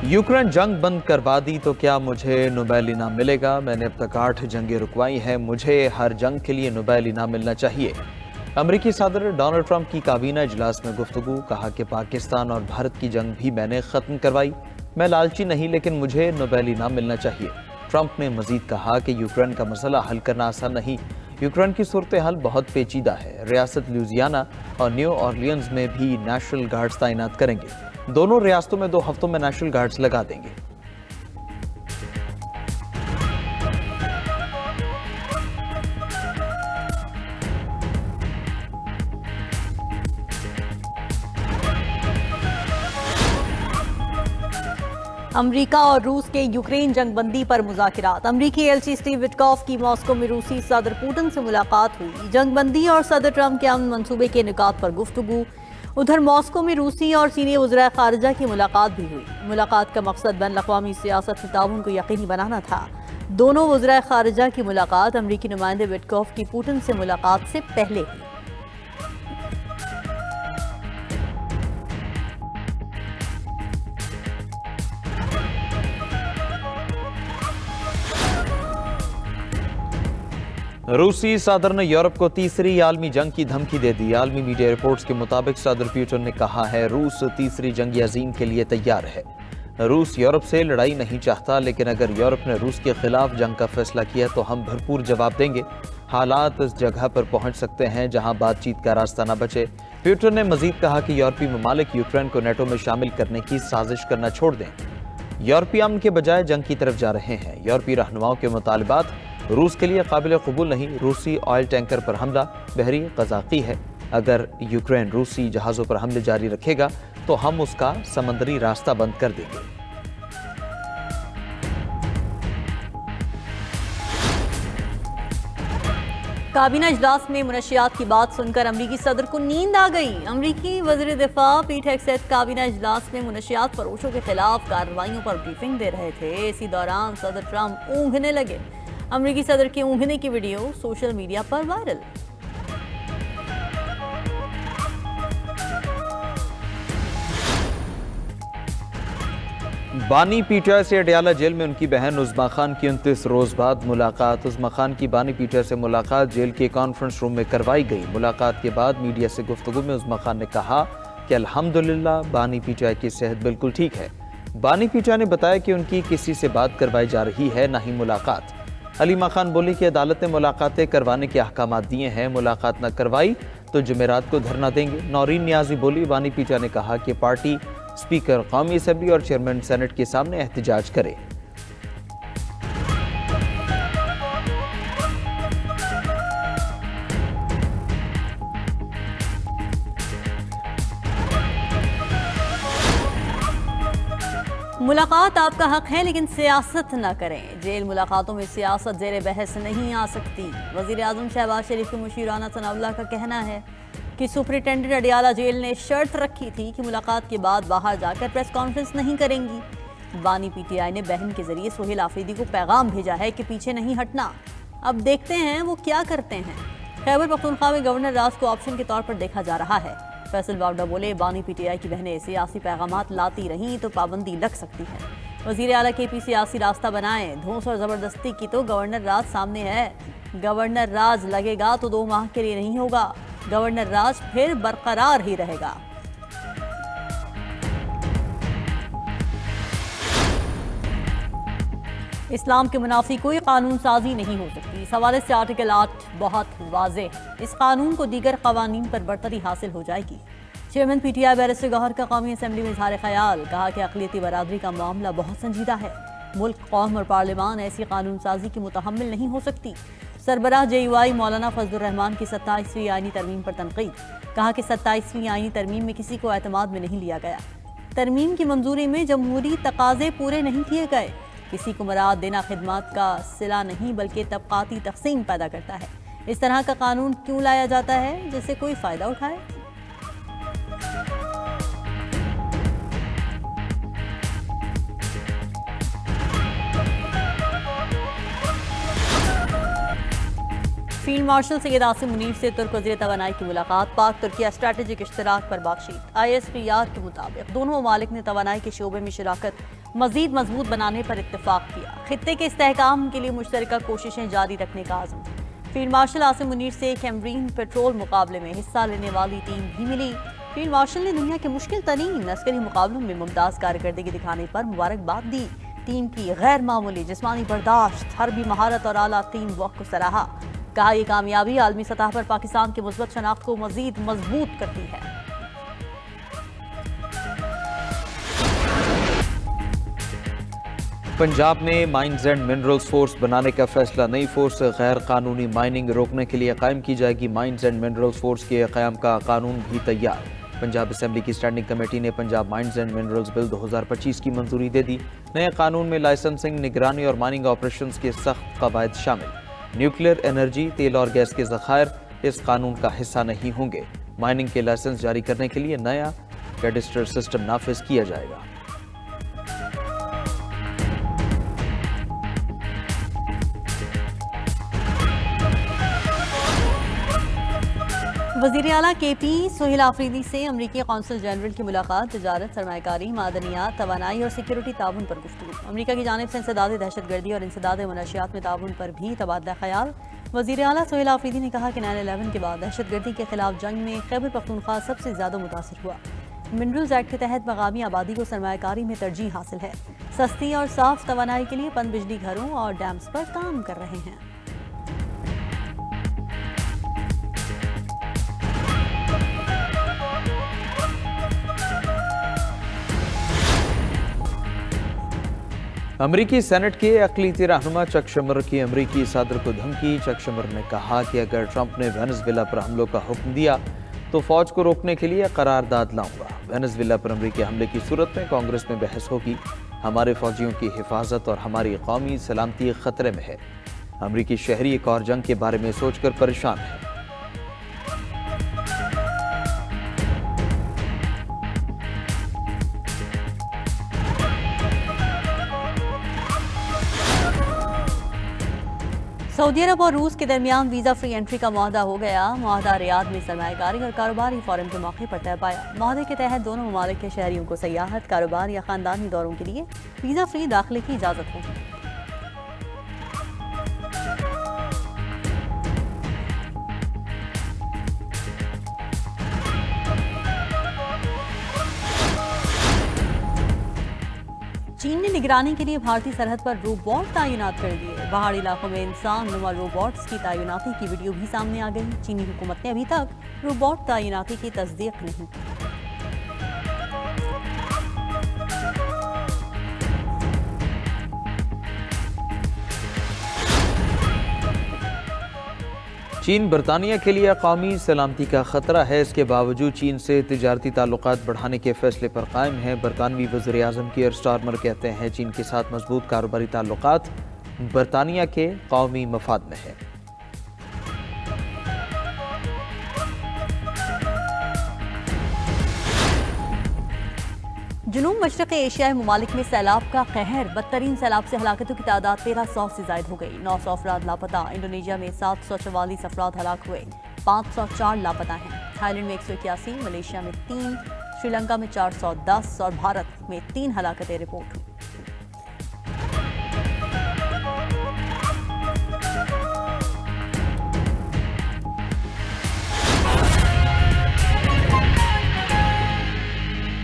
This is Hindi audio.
यूक्रेन जंग बंद करवा दी तो क्या मुझे नोबेल इनाम मिलेगा? मैंने अब तक 8 जंगें रुकवाई हैं, मुझे हर जंग के लिए नोबेल इनाम मिलना चाहिए। अमेरिकी सदर डोनाल्ड ट्रंप की काबीना इजलास में गुफ्तगू, कहा कि पाकिस्तान और भारत की जंग भी मैंने खत्म करवाई। मैं लालची नहीं, लेकिन मुझे नोबेल इनाम मिलना चाहिए। ट्रंप ने मजीद कहा कि यूक्रेन का मसला हल करना आसान नहीं। यूक्रेन की सूरत हाल बहुत पेचीदा है। रियासत लुजियाना और न्यू ऑरलियंस में भी नेशनल गार्ड्स तैनात करेंगे। दोनों रियासतों में 2 हफ्तों में नेशनल गार्ड्स लगा देंगे। अमेरिका और रूस के यूक्रेन जंगबंदी पर मुज़ाकिरात। अमेरिकी एलची स्टीव विटकॉफ की मॉस्को में रूसी सदर पुतिन से मुलाकात हुई। जंगबंदी और सदर ट्रंप के अमन मंसूबे के निकात पर गुफ्तगू। उधर मॉस्को में रूसी और चीनी वज़ीर ख़ारिजा की मुलाकात भी हुई। मुलाकात का मकसद बैन अक़वामी सियासत में ताउन को यकीनी बनाना था। दोनों वज़ीर ख़ारिजा की मुलाकात अमेरिकी नुमाइंदे विटकॉफ की पुतिन से मुलाकात से पहले हुई। रूसी सदर ने यूरोप को तीसरी आलमी जंग की धमकी दे दी। आलमी मीडिया रिपोर्ट्स के मुताबिक सदर पुतिन ने कहा है, रूस तीसरी जंग अजीम के लिए तैयार है। रूस यूरोप से लड़ाई नहीं चाहता, लेकिन अगर यूरोप ने रूस के खिलाफ जंग का फैसला किया तो हम भरपूर जवाब देंगे। हालात इस जगह पर पहुंच सकते हैं जहां बातचीत का रास्ता न बचे। पुतिन ने मजीद कहा कि यूरोपीय ममालिक यूक्रेन को नेटो में शामिल करने की साजिश करना छोड़ दें। यूरोपीय अमन के बजाय जंग की तरफ जा रहे हैं। यूरोपीय रहनुमाओं के मुतालबात रूस के लिए काबिल कबूल नहीं। रूसी ऑयल टैंकर पर हमला बहरी कज़ाकी है। अगर यूक्रेन रूसी जहाज़ों पर हमले जारी रखेगा तो हम उसका समंदरी रास्ता बंद कर देंगे। काबीना इजलास में मुनशियात की बात सुनकर अमरीकी सदर को नींद आ गई। अमरीकी वज़ीर दिफा पीट हेगसेथ काबीना इजलास में मुनशियात फरोशों के खिलाफ कार्रवाइयों पर ब्रीफिंग दे रहे थे। इसी दौरान सदर ट्रंप ऊँघने लगे। अमरीकी सदर के ऊँघने की वीडियो सोशल मीडिया पर वायरल। बानी पीटीआई से अडयाला जेल में उनकी बहन उज़्मा खान की 29 रोज बाद मुलाकात। उज़्मा खान की बानी पीटीआई से मुलाकात जेल के कॉन्फ्रेंस रूम में करवाई गई। मुलाकात के बाद मीडिया से गुफ्तगू में उज़्मा खान ने कहा कि अल्हम्दुलिल्लाह बानी पीटीआई की सेहत बिल्कुल ठीक है। बानी पीटीआई ने बताया कि उनकी किसी से बात करवाई जा रही है, ना ही मुलाकात। हलीमा खान बोली कि अदालत ने मुलाकातें करवाने के अहकाम दिए हैं, मुलाकात न करवाई तो जुमेरात को धरना देंगे। नौरीन नियाजी बोली, बानी पीटीआई ने कहा कि पार्टी स्पीकर कौमी असम्बली और चेयरमैन सेनेट के सामने एहतजाज करे। मुलाकात आपका हक है, लेकिन सियासत न करें। जेल मुलाकातों में सियासत ज़ेर बहस नहीं आ सकती। वज़ीर आज़म शहबाज शरीफ के मुशीराना सनाउल्लाह का कहना है कि सुपरिटेंडेंट अडयाला जेल ने शर्त रखी थी कि मुलाकात के बाद बाहर जाकर प्रेस कॉन्फ्रेंस नहीं करेंगी। बानी पीटीआई ने बहन के जरिए सोहेल आफरीदी को पैगाम भेजा है कि पीछे नहीं हटना। अब देखते हैं वो क्या करते हैं। खैबर पख्तूनख्वा में गवर्नर राज को ऑप्शन के तौर पर देखा जा रहा है। फैसल बावडा बोले, बानी पीटीआई की बहनें सियासी पैगामात लाती रहीं तो पाबंदी लग सकती है। वज़ीर आला केपी सियासी रास्ता बनाए। धौंस और ज़बरदस्ती की तो गवर्नर राज सामने है। गवर्नर राज लगेगा तो 2 माह के लिए नहीं होगा। गवर्नर राज फिर बरकरार ही रहेगा। इस्लाम के मुनाफी कोई कानून साजी नहीं हो सकती। इस हवाले से आर्टिकल 8 बहुत वाज़ेह है। इस कानून को दीगर कवानीन पर बरतरी हासिल हो जाएगी। चेयरमैन पीटीआई बैरिस्टर गौहर का कौमी असम्बली में इज़हार ख्याल, कहा कि अक़लियती बरादरी का मामला बहुत संजीदा है। मुल्क, कौम और पार्लियामान ऐसी कानून साजी की मुतहम्मिल नहीं हो सकती। सरबराह JUI मौलाना फजलुर रहमान की 27वीं आईनी तरमीम पर तनकीद, कहा कि 27वीं आईनी तरमीम में किसी को एतमाद में नहीं लिया गया। तरमीम की मंजूरी में जमहूरी तकाजे पूरे नहीं किए गए। किसी को मराद देना खिदमात का सिला नहीं बल्कि तबकाती तकसीम पैदा करता है। इस तरह का कानून क्यों लाया जाता है जिससे कोई फ़ायदा उठाए? फील्ड मार्शल सैयद आसिम मुनीर से तुर्क वज़ीर तवानाई की मुलाकात। पाक तुर्किया स्ट्रैटेजिक इश्तराक पर बातचीत। ISPR के मुताबिक दोनों ममालिक ने तवानाई के शोबे में शराकत मजीद मजबूत बनाने पर इत्तेफाक किया। खित्ते के इस्तेहकाम के लिए मुश्तरका कोशिशें जारी रखने का आज़म। फील्ड मार्शल आसिम मुनीर से कैमरीन पेट्रोल मुकाबले में हिस्सा लेने वाली टीम भी मिली। फील्ड मार्शल ने दुनिया के मुश्किल तरीन अस्करी मुकाबलों में मुमताज़ कारकर्दगी दिखाने पर मुबारकबाद दी। टीम की गैर मामूली जिस्मानी बर्दाश्त, हरबी महारत और आला टीम वर्क को सराहा। कहा यह कामयाबी आलमी सतह पर पाकिस्तान की मुस्बत शनाख्त को मजीद मजबूत करती है। पंजाब में माइंस एंड मिनरल्स फोर्स बनाने का फैसला। नई फोर्स गैर कानूनी माइनिंग रोकने के लिए कायम की जाएगी। माइंस एंड मिनरल्स फोर्स के क़याम का कानून भी तैयार। पंजाब असेंबली की स्टैंडिंग कमेटी ने Punjab mines and minerals bill 2025 की मंजूरी दे दी। नए कानून में लाइसेंसिंग, निगरानी और माइनिंग ऑपरेशंस के सख्त कवायद शामिल। न्यूक्लियर एनर्जी, तेल और गैस के ज़खायर इस कानून का हिस्सा नहीं होंगे। माइनिंग के लाइसेंस जारी करने के लिए नया कैडेस्टर सिस्टम नाफिज किया जाएगा। वज़ीर आला KP सोहेल आफरीदी से अमरीकी कौंसल जनरल की मुलाकात। तिजारत, सरमायाकारी, मादनियात, तवानाई और सिक्योरिटी ताउन पर गुफ्तगू। अमरीका की जानिब से इंसदाद दहशतगर्दी और इंसदाद मनशियात में ताउन पर भी तबादला ख्याल। वज़ीर आला सोहेल आफरीदी ने कहा कि 9/11 के बाद दहशतगर्दी के खिलाफ जंग में खैबर पख्तूनख्वा सबसे ज़्यादा मुतासर हुआ। मिनरल्स एक्ट के तहत मकामी आबादी को सरमायाकारी में तरजीह हासिल है। सस्ती और साफ तवानाई के लिए पन बिजली घरों और डैम्स पर काम कर रहे हैं। अमरीकी सेनेट के अक़लीती रहनुमा चक शुमर की अमरीकी सदर को धमकी। चक शुमर ने कहा कि अगर ट्रंप ने वेनेज़ुएला पर हमलों का हुक्म दिया तो फौज को रोकने के लिए करारदाद लाऊंगा। वेनेज़ुएला पर अमरीकी हमले की सूरत में कांग्रेस में बहस होगी। हमारे फौजियों की हिफाजत और हमारी कौमी सलामती खतरे में है। अमरीकी शहरी एक और जंग के बारे में सोचकर परेशान है। सऊदी अरब और रूस के दरमियान वीज़ा फ्री एंट्री का मुआहदा हो गया। मुआहदा रियाद में सरमायाकारी और कारोबारी फोरम के मौके पर तय पाया। मुआहदे के तहत दोनों ममालिक के शहरियों को सयाहत, कारोबार या खानदानी दौरों के लिए वीज़ा फ्री दाखिले की इजाज़त होगी। चीन ने निगरानी के लिए भारतीय सरहद पर रोबोट तैनात कर दिए। पहाड़ी इलाकों में इंसान नुमा रोबोट्स की तैनाती की वीडियो भी सामने आ गई। चीनी हुकूमत ने अभी तक रोबोट तैनाती की तस्दीक नहीं की। चीन बरतानिया के लिए कौमी सलामती का खतरा है। इसके बावजूद चीन से तिजारती ताल्लुकात बढ़ाने के फैसले पर कायम है। बरतानवी वज़ीर आज़म कीयर स्टारमर कहते हैं चीन के साथ मजबूत कारोबारी ताल्लुकात बरतानिया के कौमी मफाद में है। जुनूब मशरक़ एशियाई ममालिक में सैलाब का कहर। बदतरीन सैलाब से हलाकतों की तादाद 1300 से ज़ायद हो गई। 900 अफराद लापता। इंडोनेशिया में 744 अफराद हलाक हुए। 504 लापता हैं। थाईलैंड में 181, मलेशिया में 3, श्रीलंका में 410 और भारत में 3 हलाकतें रिपोर्ट हुई।